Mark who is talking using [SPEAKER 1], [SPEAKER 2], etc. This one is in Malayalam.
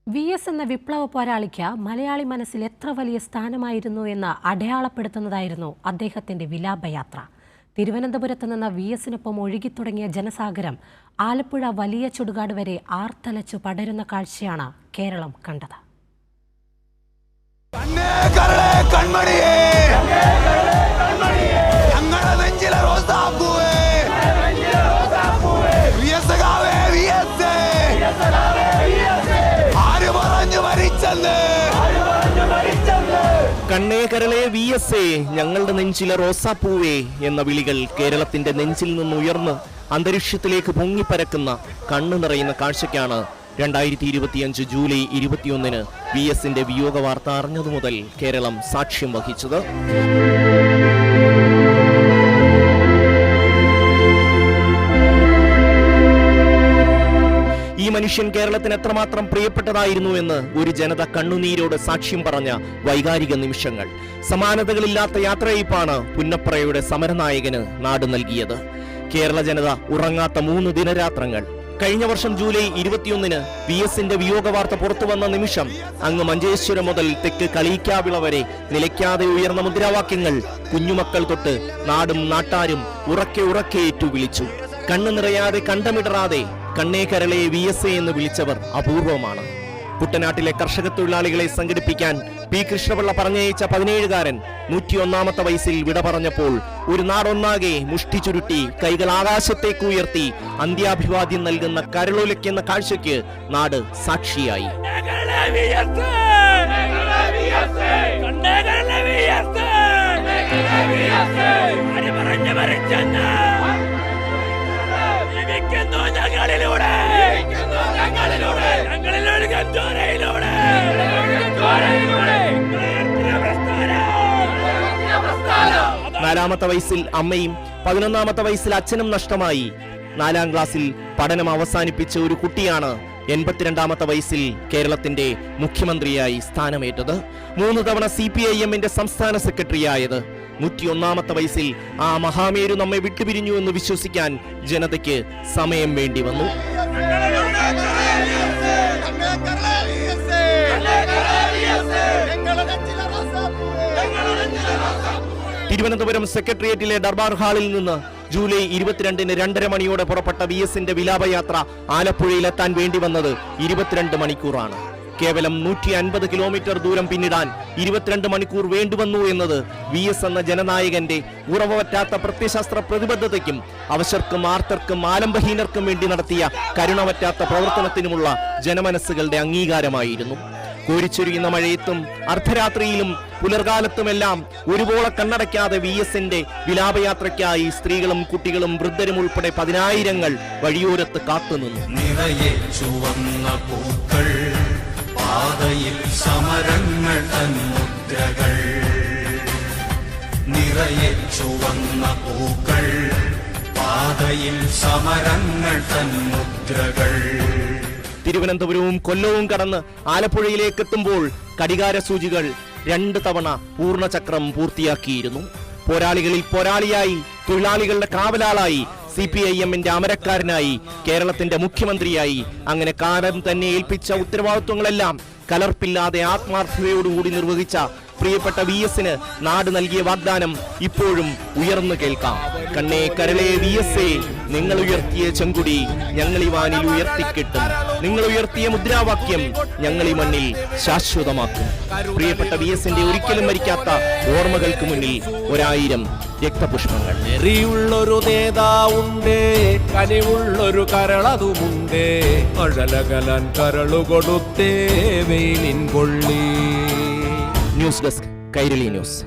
[SPEAKER 1] VS എന്ന വിപ്ലവ പോരാളിക്ക് മലയാളി മനസ്സിൽ എത്ര വലിയ സ്ഥാനമായിരുന്നു എന്ന് അടയാളപ്പെടുത്തുന്നതായിരുന്നു അദ്ദേഹത്തിന്റെ വിലാപയാത്ര. തിരുവനന്തപുരത്ത് നിന്ന് VSനൊപ്പം ഒഴുകിത്തുടങ്ങിയ ജനസാഗരം ആലപ്പുഴ വലിയ ചുടുകാട് വരെ ആർത്തലച്ചു പടരുന്ന കാഴ്ചയാണ് കേരളം കണ്ടത്.
[SPEAKER 2] കണ്ണേ കരളെ VS ഞങ്ങളുടെ നെഞ്ചിലെ റോസാപ്പൂവേ എന്ന വിളികൾ കേരളത്തിന്റെ നെഞ്ചിൽ നിന്ന് ഉയർന്ന് അന്തരീക്ഷത്തിലേക്ക് പൊങ്ങിപ്പരക്കുന്ന കണ്ണു നിറയുന്ന കാഴ്ചയ്ക്കാണ് 2025 ജൂലൈ 21 VSന്റെ വിയോഗ വാർത്ത അറിഞ്ഞതു മുതൽ കേരളം സാക്ഷ്യം വഹിച്ചത്. ഈ മനുഷ്യൻ കേരളത്തിന് എത്രമാത്രം പ്രിയപ്പെട്ടതായിരുന്നു എന്ന് ഒരു ജനത കണ്ണുനീരോട് സാക്ഷ്യം പറഞ്ഞ വൈകാരിക നിമിഷങ്ങൾ. സമാനതകളില്ലാത്ത യാത്രയയപ്പാണ് പുന്നപ്രയുടെ സമരനായകന് നാട് നൽകിയത്. കേരള ജനത ഉറങ്ങാത്ത 3 ദിനരാത്രങ്ങൾ. കഴിഞ്ഞ വർഷം ജൂലൈ 21 VSന്റെ വിയോഗ വാർത്ത പുറത്തു വന്ന നിമിഷം അങ്ങ് മഞ്ചേശ്വരം മുതൽ തെക്ക് കളിയിക്കാവിള വരെ നിലയ്ക്കാതെ ഉയർന്ന മുദ്രാവാക്യങ്ങൾ കുഞ്ഞുമക്കൾ തൊട്ട് നാടും നാട്ടാരും ഉറക്കെ ഉറക്കെ ഏറ്റു വിളിച്ചു. കണ്ണു നിറയാതെ കണ്ടമിടറാതെ കണ്ണേ കരളെ VS എന്ന് വിളിച്ചവർ അപൂർവമാണ്. കുട്ടനാട്ടിലെ കർഷക തൊഴിലാളികളെ സംഘടിപ്പിക്കാൻ പി കൃഷ്ണപിള്ള പറഞ്ഞയച്ച 17കാരൻ 101ാമത്തെ വയസ്സിൽ വിട പറഞ്ഞപ്പോൾ ഒരു നാടൊന്നാകെ മുഷ്ടി ചുരുട്ടി കൈകൾ ആകാശത്തേക്ക് ഉയർത്തി അന്ത്യാഭിവാദ്യം നൽകുന്ന കരളൊലിക്കുന്ന കാഴ്ചയ്ക്ക് നാട് സാക്ഷിയായി. നാലാമത്തെ വയസ്സിൽ അമ്മയും 11ാമത്തെ വയസ്സിൽ അച്ഛനും നഷ്ടമായി. 4ാം ക്ലാസ്സിൽ പഠനം അവസാനിപ്പിച്ച ഒരു കുട്ടിയാണ് 82ാമത്തെ വയസ്സിൽ കേരളത്തിന്റെ മുഖ്യമന്ത്രിയായി സ്ഥാനമേറ്റത്. 3 തവണ CPIMന്റെ സംസ്ഥാന സെക്രട്ടറിയായത്. 101ാമത്തെ വയസ്സിൽ ആ മഹാമേരു നമ്മെ വിട്ടുപിരിഞ്ഞു എന്ന് വിശ്വസിക്കാൻ ജനതയ്ക്ക് സമയം വേണ്ടി വന്നു. തിരുവനന്തപുരം സെക്രട്ടേറിയറ്റിലെ ദർബാർ ഹാളിൽ നിന്ന് ജൂലൈ 22 2:30 മണിയോടെ പുറപ്പെട്ട VSന്റെ വിലാപയാത്ര ആലപ്പുഴയിലെത്താൻ വേണ്ടി വന്നത് 22 മണിക്കൂറാണ്. കേവലം 150 കിലോമീറ്റർ ദൂരം പിന്നിടാൻ 22 മണിക്കൂർ വേണ്ടിവന്നു എന്നത് VS എന്ന ജനനായകന്റെ ഉറവറ്റാത്ത പ്രത്യശാസ്ത്ര പ്രതിബദ്ധതയ്ക്കും അവശർക്കും ആർത്തർക്കും ആലംബഹീനർക്കും വേണ്ടി നടത്തിയ കരുണവറ്റാത്ത പ്രവർത്തനത്തിനുമുള്ള ജനമനസ്സുകളുടെ അംഗീകാരമായിരുന്നു. കോരിച്ചൊരിയുന്ന മഴയത്തും അർദ്ധരാത്രിയിലും പുലർകാലത്തുമെല്ലാം ഒരുപോലെ കണ്ണടയ്ക്കാതെ VSന്റെ വിലാപയാത്രയ്ക്കായി സ്ത്രീകളും കുട്ടികളും വൃദ്ധരും ഉൾപ്പെടെ 10,000ങ്ങൾ വഴിയോരത്ത് കാത്തുനിന്നു.
[SPEAKER 3] നിറയെ ചുവന്ന പൂക്കൾ, പാതയിൽ സമരങ്ങൾ തൻ മുദ്രകൾ. നിറയെ ചുവന്ന പൂക്കൾ, പാതയിൽ സമരങ്ങൾ തൻ മുദ്രകൾ.
[SPEAKER 2] തിരുവനന്തപുരവും കൊല്ലവും കടന്ന് ആലപ്പുഴയിലേക്ക് എത്തുമ്പോൾ കടികാര സൂചികൾ 2 തവണ പൂർണ്ണചക്രം പൂർത്തിയാക്കിയിരുന്നു. പോരാളികളിൽ പോരാളിയായി, തൊഴിലാളികളുടെ കാവലാളായി, CPIMന്റെ അമരക്കാരനായി, കേരളത്തിന്റെ മുഖ്യമന്ത്രിയായി, അങ്ങനെ കാലം തന്നെ ഏൽപ്പിച്ച ഉത്തരവാദിത്വങ്ങളെല്ലാം കലർപ്പില്ലാതെ ആത്മാർത്ഥതയോടുകൂടി നിർവഹിച്ച പ്രിയപ്പെട്ട VSന് നാട് നൽകിയ വാഗ്ദാനം ഇപ്പോഴും ഉയർന്നു കേൾക്കാം. കണ്ണേ കരളെ VS, നിങ്ങൾ ഉയർത്തിയ ചെങ്കുടി ഞങ്ങൾ ഈ വാനിൽ ഉയർത്തിക്കെട്ടും. നിങ്ങൾ ഉയർത്തിയ മുദ്രാവാക്യം ഞങ്ങൾ ഈ മണ്ണിൽ ശാശ്വതമാക്കും. പ്രിയപ്പെട്ട VSന്റെ ഒരിക്കലും മരിക്കാത്ത ഓർമ്മകൾക്ക് മുന്നിൽ 1000 രക്തപുഷ്പങ്ങൾ.
[SPEAKER 4] എറിയുള്ളൊരു നേതാവുണ്ടേ, കനിവുള്ളൊരു കരളതുമുണ്ടേ, അഴലകലൻ കരളു കൊടുത്തേ വെയിലിൻ കൊള്ളി.
[SPEAKER 2] News desk Kairali news.